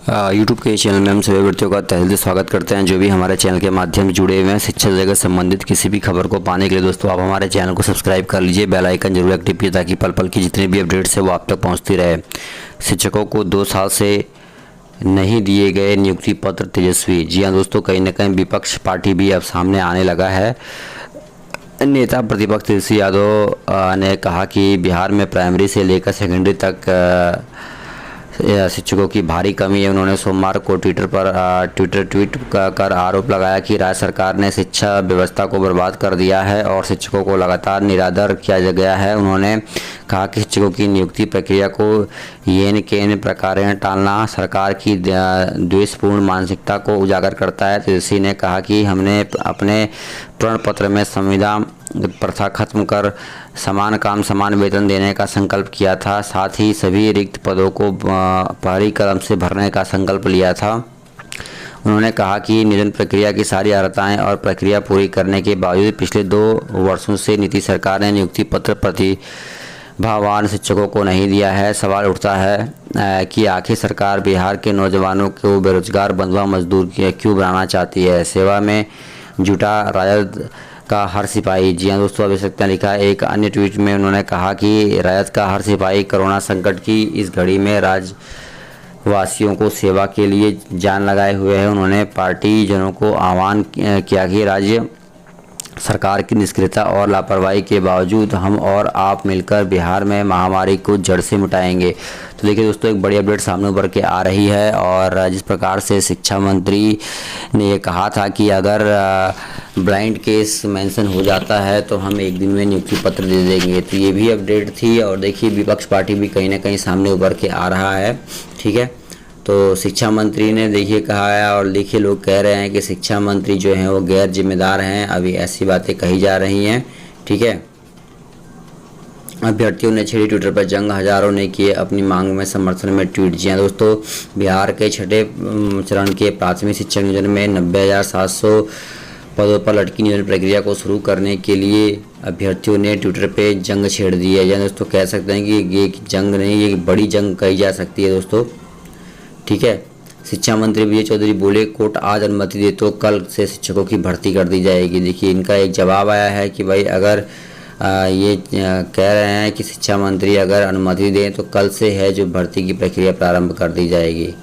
YouTube के channel में हम सभी व्यक्तियों का तहे दिल से स्वागत करते हैं जो भी हमारे चैनल के माध्यम से जुड़े हुए हैं। शिक्षा से जगत संबंधित किसी भी खबर को पाने के लिए दोस्तों आप हमारे चैनल को सब्सक्राइब कर लीजिए, बेल आइकन जरूर एक्टिव कीजिए ताकि पल पल की जितनी भी अपडेट्स है वो आप तक पहुंचती रहे। शिक्षकों को 2 साल से नहीं दिए गए नियुक्ति पत्र तेजस्वी। जी हाँ दोस्तों, कहीं ना कहीं विपक्ष पार्टी भी अब सामने आने लगा है। नेता प्रतिपक्ष तेजस्वी यादव ने कहा कि बिहार में प्राइमरी से लेकर सेकेंडरी तक शिक्षकों की भारी कमी है। उन्होंने सोमवार को ट्वीट कर आरोप लगाया कि राज्य सरकार ने शिक्षा व्यवस्था को बर्बाद कर दिया है और शिक्षकों को लगातार निरादर किया गया है। उन्होंने कहा कि शिक्षकों की नियुक्ति प्रक्रिया को येन केन प्रकार टालना सरकार की द्वेषपूर्ण मानसिकता को उजागर करता है। तेजस्वी ने कहा कि हमने अपने प्रण पत्र में संविदा प्रथा खत्म कर समान काम समान वेतन देने का संकल्प किया था, साथ ही सभी रिक्त पदों को पहली कदम से भरने का संकल्प लिया था। उन्होंने कहा कि नियोजन प्रक्रिया की सारी अर्हताएं और प्रक्रिया पूरी करने के बावजूद पिछले 2 वर्षों से नीतीश सरकार ने नियुक्ति पत्र प्रतिभावान शिक्षकों को नहीं दिया है। सवाल उठता है कि आखिर सरकार बिहार के नौजवानों को बेरोजगार बंधुआ मजदूर क्यों बनाना चाहती है। सेवा में जुटा राजद का हर सिपाही। जी हाँ दोस्तों, अभी सकते हैं लिखा है। एक अन्य ट्वीट में उन्होंने कहा कि राजद का हर सिपाही कोरोना संकट की इस घड़ी में राज्यवासियों को सेवा के लिए जान लगाए हुए है। उन्होंने पार्टी जनों को आह्वान किया कि राज्य सरकार की निष्क्रियता और लापरवाही के बावजूद हम और आप मिलकर बिहार में महामारी को जड़ से मिटाएंगे। तो देखिए दोस्तों, एक बड़ी अपडेट सामने उभर के आ रही है और जिस प्रकार से शिक्षा मंत्री ने ये कहा था कि अगर ब्लाइंड केस मेंशन हो जाता है तो हम 1 दिन में नियुक्ति पत्र दे देंगे, तो ये भी अपडेट थी। और देखिए विपक्ष पार्टी भी कहीं ना कहीं सामने उभर के आ रहा है। ठीक है, तो शिक्षा मंत्री ने देखिए कहा है और देखिए लोग कह रहे हैं कि शिक्षा मंत्री जो हैं वो गैर जिम्मेदार हैं। अभी ऐसी बातें कही जा रही हैं। ठीक है, अभ्यर्थियों ने छेड़ी ट्विटर पर जंग, हजारों ने किए अपनी मांग में समर्थन में ट्वीट। जी हाँ दोस्तों, बिहार के 6ठे चरण के प्राथमिक शिक्षक नियोजन में 90,700 पदों पर लटकी नियोजन प्रक्रिया को शुरू करने के लिए अभ्यर्थियों ने ट्विटर पे जंग छेड़ दी है। या दोस्तों कह सकते हैं कि ये जंग नहीं, ये बड़ी जंग कही जा सकती है दोस्तों। ठीक है, शिक्षा मंत्री विजय चौधरी बोले कोर्ट आज अनुमति दे तो कल से शिक्षकों की भर्ती कर दी जाएगी। देखिए इनका एक जवाब आया है कि भाई अगर ये कह रहे हैं कि शिक्षा मंत्री अगर अनुमति दें तो कल से है जो भर्ती की प्रक्रिया प्रारंभ कर दी जाएगी।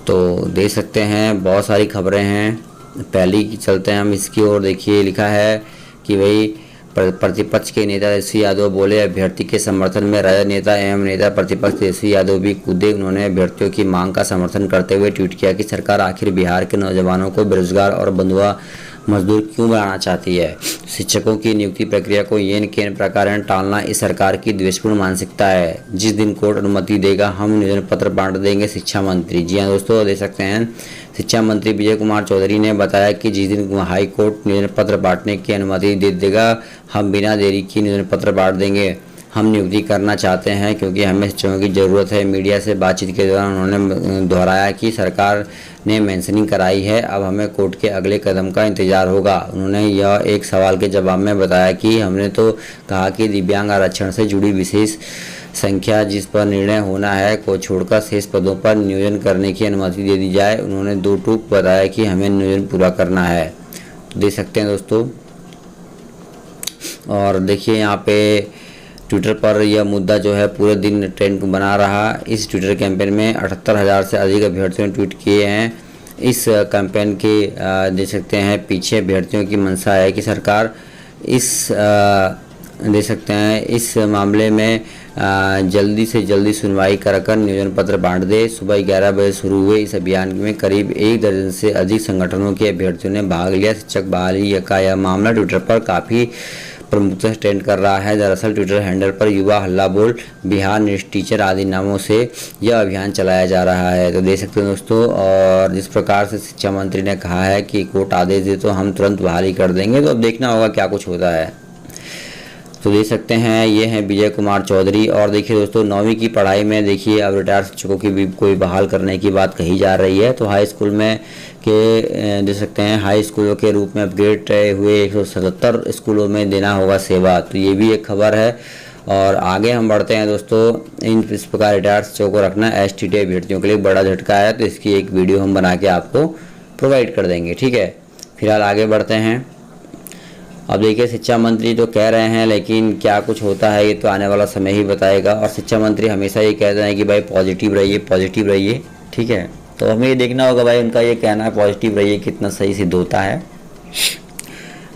तो देख सकते हैं बहुत सारी खबरें हैं। पहली चलते हैं हम इसकी ओर। देखिए लिखा है कि भाई प्रतिपक्ष के नेता तेजस्वी यादव बोले अभ्यर्थी के समर्थन में राजद नेता एवं नेता प्रतिपक्ष तेजस्वी यादव भी कूदे। उन्होंने अभ्यर्थियों की मांग का समर्थन करते हुए ट्वीट किया कि सरकार आखिर बिहार के नौजवानों को बेरोजगार और बंधुआ मजदूर क्यों बनाना चाहती है। शिक्षकों की नियुक्ति प्रक्रिया को येन केन प्रकार टालना इस सरकार की द्वेषपूर्ण मानसिकता है। जिस दिन कोर्ट अनुमति देगा हम नियोजन पत्र बांट देंगे, शिक्षा मंत्री। जी हाँ दोस्तों, देख सकते हैं शिक्षा मंत्री विजय कुमार चौधरी ने बताया कि जिस दिन हाई कोर्ट नियोजन पत्र बांटने की अनुमति दे देगा हम बिना देरी की नियोजन पत्र बांट देंगे। हम नियुक्ति करना चाहते हैं क्योंकि हमें शिक्षकों की ज़रूरत है। मीडिया से बातचीत के दौरान उन्होंने दोहराया कि सरकार ने मेंशनिंग कराई है, अब हमें कोर्ट के अगले कदम का इंतजार होगा। उन्होंने यह एक सवाल के जवाब में बताया कि हमने तो कहा कि दिव्यांग आरक्षण से जुड़ी विशेष संख्या जिस पर निर्णय होना है को छोड़कर शेष पदों पर नियोजन करने की अनुमति दे दी जाए। उन्होंने 2 टूक बताया कि हमें नियोजन पूरा करना है। तो देख सकते हैं दोस्तों। और देखिए यहाँ पे ट्विटर पर यह मुद्दा जो है पूरे दिन ट्रेंड बना रहा। इस ट्विटर कैंपेन में 78,000 से अधिक अभ्यर्थियों ने ट्वीट किए हैं। इस कैंपेन के देख सकते हैं पीछे अभ्यर्थियों की मंशा है कि सरकार देख सकते हैं इस मामले में जल्दी से जल्दी सुनवाई कर नियोजन पत्र बांट दे। सुबह 11 बजे शुरू हुए इस अभियान में करीब 1 दर्जन से अधिक संगठनों के अभ्यर्थियों ने भाग लिया। शिक्षक बहाली का यह मामला ट्विटर पर काफ़ी प्रमुखता से ट्रेंड कर रहा है। दरअसल ट्विटर हैंडल पर युवा हल्ला बोल, बिहार नेक्स्ट टीचर आदि नामों से यह अभियान चलाया जा रहा है। तो देख सकते हैं दोस्तों। और जिस प्रकार से शिक्षा मंत्री ने कहा है कि कोर्ट आदेश दे तो हम तुरंत बहाली कर देंगे, तो अब देखना होगा क्या कुछ होता है। तो देख सकते हैं ये हैं विजय कुमार चौधरी। और देखिए दोस्तों, 9वीं की पढ़ाई में देखिए अब रिटायर्ड शिक्षकों की भी कोई बहाल करने की बात कही जा रही है। तो हाई स्कूल में के देख सकते हैं हाई स्कूलों के रूप में अपग्रेड हुए 177 स्कूलों में देना होगा सेवा। तो ये भी एक खबर है। और आगे हम बढ़ते हैं दोस्तों। इस प्रकार रिटायर्ड शिक्षकों को रखना STT अभ्यर्थियों के लिए बड़ा झटका है, तो इसकी एक वीडियो हम बना के आपको प्रोवाइड कर देंगे, ठीक है। फिलहाल आगे बढ़ते हैं। अब देखिए, शिक्षा मंत्री तो कह रहे हैं, लेकिन क्या कुछ होता है ये तो आने वाला समय ही बताएगा। और शिक्षा मंत्री हमेशा ये कहते हैं कि भाई पॉजिटिव रहिए, ठीक है। तो हमें ये देखना होगा भाई उनका ये कहना है पॉजिटिव रहिए कितना सही सिद्ध होता है।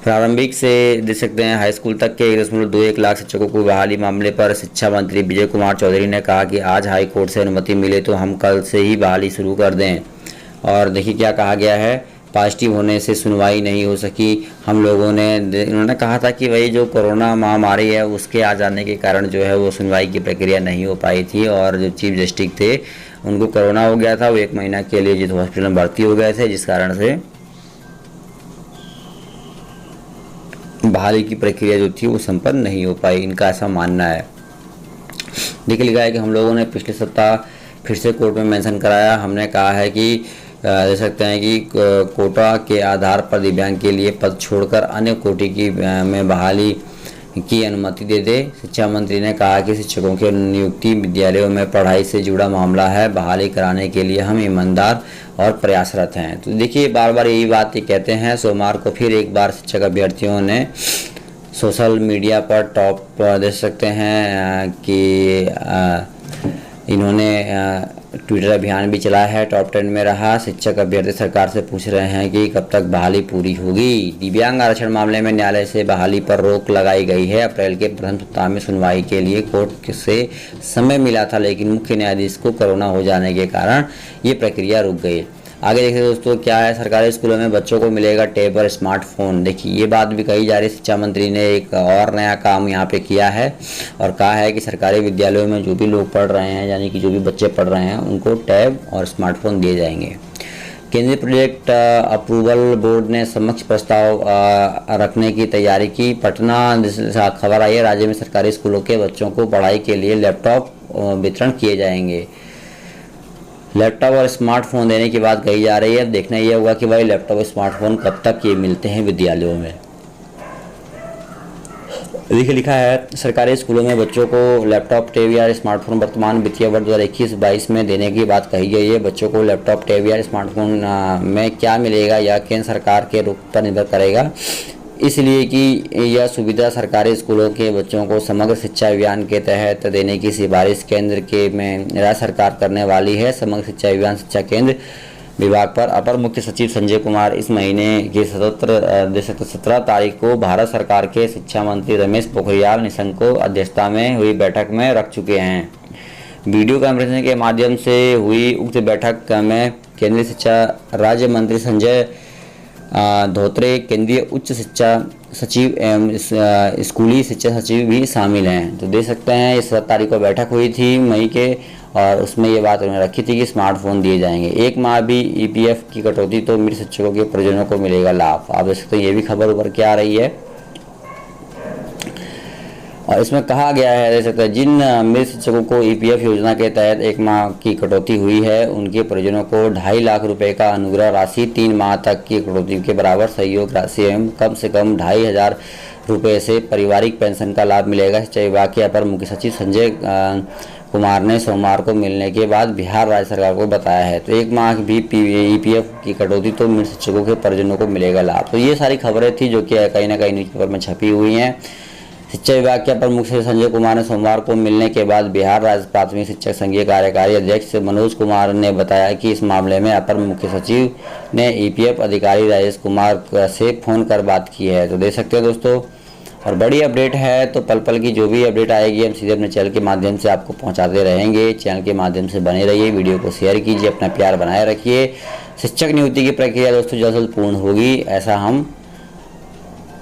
प्रारंभिक से देख सकते हैं हाई स्कूल तक के 1.21 लाख शिक्षकों को बहाली मामले पर शिक्षा मंत्री विजय कुमार चौधरी ने कहा कि आज हाई कोर्ट से अनुमति मिले तो हम कल से ही बहाली शुरू कर दें। और देखिए क्या कहा गया है, पॉजिटिव होने से सुनवाई नहीं हो सकी। हम लोगों ने उन्होंने कहा था कि भाई जो कोरोना महामारी है उसके आ जाने के कारण जो है वो सुनवाई की प्रक्रिया नहीं हो पाई थी, और जो चीफ जस्टिस थे उनको कोरोना हो गया था, वो 1 महीना के लिए जिस हॉस्पिटल में भर्ती हो गए थे, जिस कारण से बहाली की प्रक्रिया जो थी वो संपन्न नहीं हो पाई, इनका ऐसा मानना है। देखिए लिखा है कि हम लोगों ने पिछले सप्ताह फिर से कोर्ट में मेंशन कराया। हमने कहा है कि देख सकते हैं कि कोटा के आधार पर दिव्यांग के लिए पद छोड़कर अन्य कोटि की में बहाली की अनुमति दे दे। शिक्षा मंत्री ने कहा कि शिक्षकों की नियुक्ति विद्यालयों में पढ़ाई से जुड़ा मामला है, बहाली कराने के लिए हम ईमानदार और प्रयासरत हैं। तो देखिए बार बार यही बात कहते हैं। सोमवार को फिर एक बार शिक्षक अभ्यर्थियों ने सोशल मीडिया पर टॉप देख सकते हैं कि इन्होंने ट्विटर अभियान भी चलाया है, टॉप 10 में रहा। शिक्षक अभ्यर्थी सरकार से पूछ रहे हैं कि कब तक बहाली पूरी होगी। दिव्यांग आरक्षण मामले में न्यायालय से बहाली पर रोक लगाई गई है। अप्रैल के प्रथम सप्ताह में सुनवाई के लिए कोर्ट से समय मिला था, लेकिन मुख्य न्यायाधीश को कोरोना हो जाने के कारण ये प्रक्रिया रुक गई। आगे देखिए दोस्तों क्या है, सरकारी स्कूलों में बच्चों को मिलेगा टैब और स्मार्टफोन। देखिए ये बात भी कही जा रही है। शिक्षा मंत्री ने एक और नया काम यहाँ पे किया है और कहा है कि सरकारी विद्यालयों में जो भी लोग पढ़ रहे हैं, यानी कि जो भी बच्चे पढ़ रहे हैं, उनको टैब और स्मार्टफोन दिए जाएंगे। केंद्रीय प्रोजेक्ट अप्रूवल बोर्ड ने समक्ष प्रस्ताव रखने की तैयारी की। पटना से खबर आई है, राज्य में सरकारी स्कूलों के बच्चों को पढ़ाई के लिए लैपटॉप वितरण किए जाएंगे। लैपटॉप और स्मार्टफोन देने की बात कही जा रही है। देखना यह होगा कि भाई लैपटॉप और स्मार्टफोन कब तक ये मिलते हैं विद्यालयों में। देखिए लिखा है, सरकारी स्कूलों में बच्चों को लैपटॉप, टैब या स्मार्टफोन वर्तमान वित्तीय वर्ष 2021-22 में देने की बात कही गई है। बच्चों को लैपटॉप, टैब या स्मार्टफोन में क्या मिलेगा यह केंद्र सरकार के रुख पर निर्भर करेगा, इसलिए कि यह सुविधा सरकारी स्कूलों के बच्चों को समग्र शिक्षा अभियान के तहत देने की सिफारिश केंद्र के में राज्य सरकार करने वाली है। समग्र शिक्षा अभियान शिक्षा केंद्र विभाग पर अपर मुख्य सचिव संजय कुमार इस महीने की 17 तारीख को भारत सरकार के शिक्षा मंत्री रमेश पोखरियाल निशंक को अध्यक्षता में हुई बैठक में रख चुके हैं। वीडियो कॉन्फ्रेंसिंग के माध्यम से हुई उक्त बैठक में केंद्रीय शिक्षा राज्य मंत्री संजय धोत्रे, केंद्रीय उच्च शिक्षा सचिव एवं स्कूली शिक्षा सचिव भी शामिल हैं। तो देख सकते हैं इस 7 तारीख को बैठक हुई थी मई के, और उसमें ये बात उन्होंने रखी थी कि स्मार्टफोन दिए जाएंगे। 1 माह भी EPF की कटौती तो मृत शिक्षकों के परिजनों को मिलेगा लाभ। आप देख सकते हैं ये भी खबर उभर के आ रही है। और इसमें कहा गया है, देख सकते हैं, जिन मृत शिक्षकों को EPF योजना के तहत 1 माह की कटौती हुई है उनके परिजनों को 2.5 लाख रुपए का अनुग्रह राशि, 3 माह तक की कटौती के बराबर सहयोग राशि एवं कम से कम 2,500 रुपये से पारिवारिक पेंशन का लाभ मिलेगा। शिक्षा विभाग के अपर मुख्य सचिव संजय कुमार ने सोमवार को मिलने के बाद बिहार राज्य सरकार को बताया है। तो 1 माह भी EPF की कटौती तो मृत शिक्षकों के परिजनों को मिलेगा लाभ। तो ये सारी खबरें थी जो कि कहीं ना कहीं न्यूज़पेपर में छपी हुई हैं। शिक्षा विभाग के अपर मुख्य सचिव संजय कुमार ने सोमवार को मिलने के बाद बिहार राज्य प्राथमिक शिक्षक संघीय कार्यकारी अध्यक्ष मनोज कुमार ने बताया कि इस मामले में अपर मुख्य सचिव ने EPF अधिकारी राजेश कुमार से फोन कर बात की है। तो देख सकते हो दोस्तों, और बड़ी अपडेट है तो पल पल की जो भी अपडेट आएगी हम सीधे अपने चैनल के माध्यम से आपको पहुंचाते रहेंगे। चैनल के माध्यम से बने रहिए, वीडियो को शेयर कीजिए, अपना प्यार बनाए रखिए। शिक्षक नियुक्ति की प्रक्रिया दोस्तों जल्द से जल्द पूर्ण होगी, ऐसा हम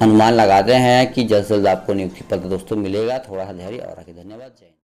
अनुमान लगाते हैं कि जल्द से जल्द आपको नियुक्ति पत्र दोस्तों मिलेगा। थोड़ा सा धैर्य और रखिए। धन्यवाद। जय।